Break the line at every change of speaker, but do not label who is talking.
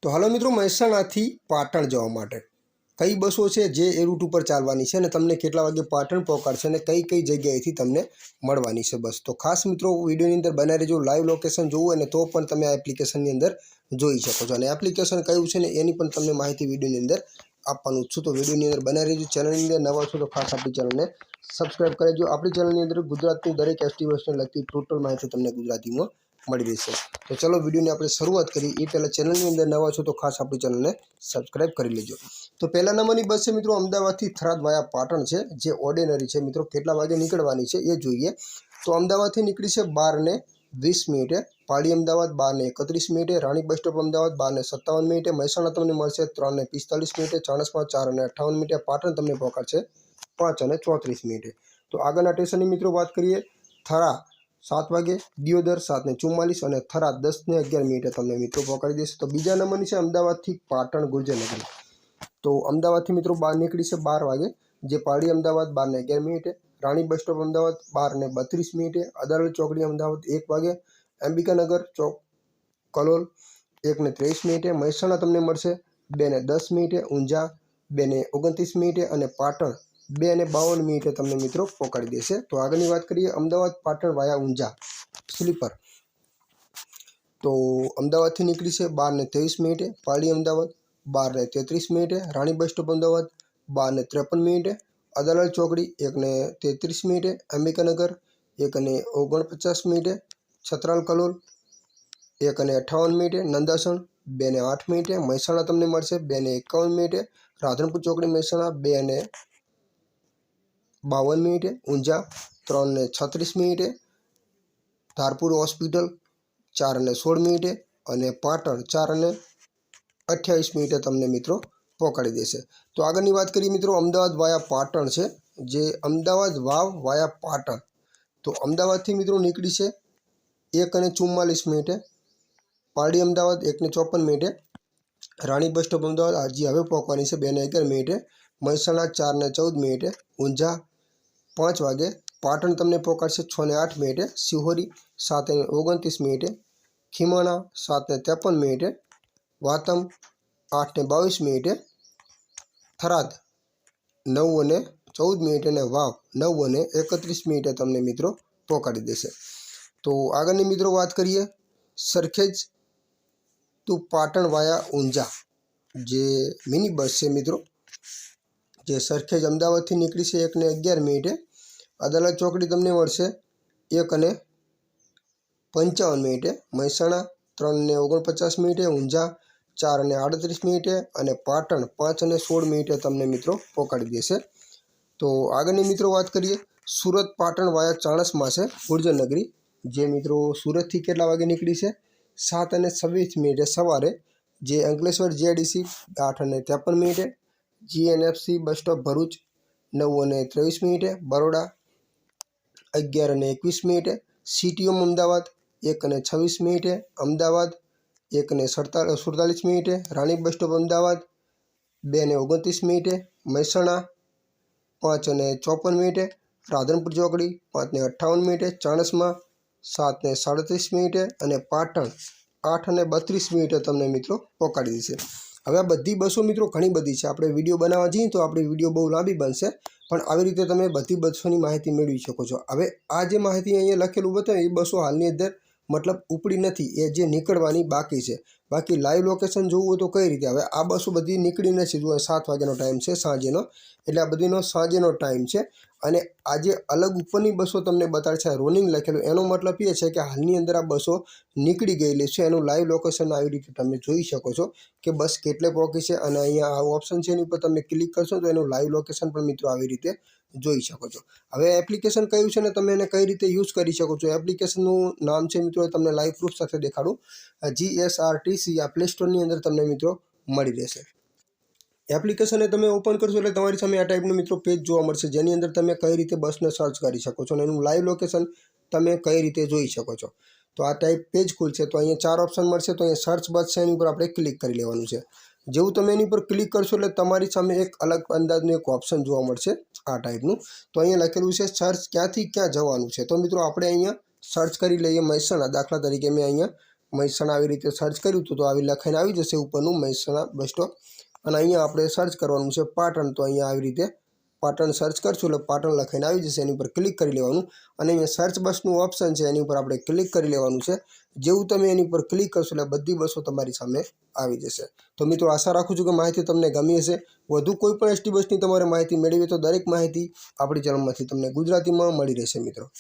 તો હાલો મિત્રો, મહેસાણાથી પાટણ જવા માટે કઈ બસો છે જે એ રૂટ ઉપર ચાલવાની છે અને તમને કેટલા વાગે પાટણ પહોંચાડશે અને કઈ કઈ જગ્યાએથી તમને મળવાની છે બસ. તો ખાસ મિત્રો વિડીયોની અંદર બનાવી રહેજો. લાઈવ લોકેશન જોવું અને તો પણ તમે આ એપ્લિકેશનની અંદર જોઈ શકો છો અને એપ્લિકેશન કયું છે ને એની પણ તમને માહિતી વિડીયોની અંદર આપવાનું છું. તો વિડીયોની અંદર બનાવી રહેજો. ચેનલની અંદર નવા છો તો ખાસ આપણી ચેનલને સબસ્ક્રાઈબ કરજો. આપણી ચેનલની અંદર ગુજરાતની દરેક એક્ટિવિટીને લગતી ટોટલ માહિતી તમને ગુજરાતીમાં મળી રહેશે. તો ચલો વિડીયોની આપણે શરૂઆત કરીએ. એ પહેલાં ચેનલની અંદર નવા છો તો ખાસ આપણી ચેનલને સબસ્ક્રાઈબ કરી લેજો. તો પહેલા નંબરની બસ છે મિત્રો અમદાવાદથી થરાદ વાયા પાટણ છે, જે ઓર્ડિનરી છે. મિત્રો કેટલા વાગે નીકળવાની છે એ જોઈએ. તો અમદાવાદથી નીકળી છે 12:20, પાડી અમદાવાદ 12:31, રાણી બસ સ્ટોપ અમદાવાદ 12:57, મહેસાણા તમને મળશે 3:45, ચાણસ્મા 4:58, પાટણ તમને પહોંચાડશે 5:34. તો આગળના સ્ટેશનની મિત્રો વાત કરીએ. થરા 7 વાગે, દિયોદર 7:44 અને થરા 10:11 તમને મિત્રો પહોંચાડી દેશે. તો બીજા નંબરની છે અમદાવાદથી પાટણ ગુર્જરનગર. તો અમદાવાદથી મિત્રો બહાર નીકળી છે 12 વાગે, જે પાડી અમદાવાદ 12:11, રાણી બસ સ્ટોપ અમદાવાદ 12:32, અદાલત ચોકડી અમદાવાદ 1 વાગે, અંબિકાનગર ચોક કલોલ 1:23, મહેસાણા તમને મળશે 2:10, ઊંઝા 2:29 અને પાટણ 2:52 તમને મિત્રો પહોંચાડી દેશે. તો આગળની વાત કરીએ અમદાવાદ પાટણ વાયા ઊંઝા સ્લીપર. તો અમદાવાદથી નીકળી છે 12:23, પાડી અમદાવાદ 12:33, રાણી બસ સ્ટોપ અમદાવાદ 12:53, અદાલત ચોકડી 1:33, અંબિકાનગર 1:49, છત્રાલ કલોલ 1:58, નંદાસણ 2:08, મહેસાણા તમને મળશે 2:51, રાધનપુર ચોકડી મહેસાણા 2:52, ઊંઝા 3:36, ધારપુર હોસ્પિટલ 4:16 અને પાટણ 4:28 તમને મિત્રો પહોંચાડી દેશે. તો આગળની વાત કરીએ મિત્રો અમદાવાદ વાયા પાટણ છે, જે અમદાવાદ વાવ વાયા પાટણ. તો અમદાવાદથી મિત્રો નીકળી છે 1:44, પારડી અમદાવાદ 1:54, રાણી બસ સ્ટોપ અમદાવાદ હજી હવે પહોંચવાની છે 2:11, મહેસાણા 4:14, ઊંઝા 5 વાગે, પાટણ તમને પહોંચાડશે 6:08, સિહોરી 7:29, ખીમાણા 7:53, વાતમ 8:22, થરાદ 9:14 અને વાવ 9:31 તમને મિત્રો પહોંચાડી દેશે. તો આગળની મિત્રો વાત કરીએ સરખેજ ટુ પાટણ વાયા ઊંઝા, જે મિની બસ છે મિત્રો, જે સરખેજ અમદાવાદથી નીકળી છે 1:11, અદાલત ચોકડી તમને મળશે 1:55, મહેસાણા 3:49, ઊંઝા 4:38 અને પાટણ 5:16 તમને મિત્રો પહોંચાડી દેશે. તો આગળની મિત્રો વાત કરીએ સુરત પાટણ વાયા ચાણસ્મા છે ગુર્જરનગરી, જે મિત્રો સુરતથી કેટલા વાગે નીકળી છે 7:26 સવારે, જે Ankleshwar GIDC 8:53, GNFC bus stop Bharuch 9:23, Baroda 11:21, CTM Ahmedabad 1:26, Ahmedabad 1:47, રાણી બસ સ્ટોપ અમદાવાદ 2:29, મહેસાણા 5:54, રાધનપુર ચોકડી 5:58, ચાણસ્મા 7:37 અને પાટણ 8:32 તમને મિત્રો પહોંચાડી દેશે. હવે આ બધી બસો મિત્રો ઘણી બધી છે. આપણે વિડીયો બનાવવા જઈએ તો આપણી વિડીયો બહુ લાંબી બનશે, પણ આવી રીતે તમે બધી બસોની માહિતી મેળવી શકો છો. હવે આ જે માહિતી અહીંયા લખેલું બતાવે એ બસો હાલની અંદર મતલબ ઉપડી નથી, એ જે નીકળવાની બાકી છે. બાકી લાઈવ લોકેશન જોવું હોય તો કઈ રીતે, હવે આ બસો બધી નીકળી નથી. જો 7 વાગ્યાનો ટાઈમ છે સાંજેનો, એટલે આ બધીનો સાંજેનો ટાઈમ છે. અને આજે અલગ ઉપરની બસો તમને બતાવે છે રોલિંગ લખેલું, એનો મતલબ એ છે કે હાલની અંદર આ બસો નીકળી ગયેલી છે. એનું લાઈવ લોકેશન આવી રીતે તમે જોઈ શકો છો કે બસ કેટલે પહોંચી છે. અને અહીંયા આ ઓપ્શન છે એની ઉપર તમે ક્લિક કરશો તો એનું લાઈવ લોકેશન પણ મિત્રો આવી રીતે જોઈ શકો છો. હવે એપ્લિકેશન કયું છે ને તમે એને કઈ રીતે યુઝ કરી શકો છો. એપ્લિકેશનનું નામ છે મિત્રો, તમને લાઈવ પ્રૂફ સાથે દેખાડું, GSRTC. આ પ્લે સ્ટોરની અંદર તમને મિત્રો મળી રહેશે. એપ્લિકેશનને તમે ઓપન કરશો એટલે તમારી સામે આ ટાઈપનું મિત્રો પેજ જોવા મળશે, જેની અંદર તમે કઈ રીતે બસને સર્ચ કરી શકો છો અને એનું લાઈવ લોકેશન તમે કઈ રીતે જોઈ શકો છો. તો આ ટાઈપ પેજ ખુલશે. તો અહીંયા 4 ઓપ્શન મળશે. તો અહીંયા સર્ચ બસ છે એની ઉપર આપણે ક્લિક કરી લેવાનું છે. જેવું તમે એની પર ક્લિક કરશો એટલે તમારી સામે એક અલગ અંદાજનું એક ઓપ્શન જોવા મળશે આ ટાઈપનું. તો અહીંયા લખેલું છે સર્ચ ક્યાંથી ક્યાં જવાનું છે. તો મિત્રો આપણે અહીંયા સર્ચ કરી લઈએ મહેસાણા. દાખલા તરીકે મેં અહીંયા મહેસાણા આવી રીતે સર્ચ કર્યું તો આવી લખાઈને આવી જશે ઉપરનું મહેસાણા બસ સ્ટોપ અને અહીંયા આપણે સર્ચ કરવાનું છે પાટણ તો અહીંયા આવી રીતે પાટણ સર્ચ કરશું એટલે પાટણ લખાઈને આવી જશે એની ઉપર ક્લિક કરી લેવાનું અને અહીંયા સર્ચ બસનું ઓપ્શન છે એની ઉપર આપણે ક્લિક કરી લેવાનું છે જેવું તમે એની ઉપર ક્લિક કરશો એટલે બધી બસો તમારી સામે આવી જશે તો મિત્રો આશા રાખું છું કે માહિતી તમને ગમી હશે વધુ કોઈ પણ એસટી બસની તમારે માહિતી મેળવી તો દરેક માહિતી આપણી ચેનલમાંથી તમને ગુજરાતીમાં મળી રહેશે મિત્રો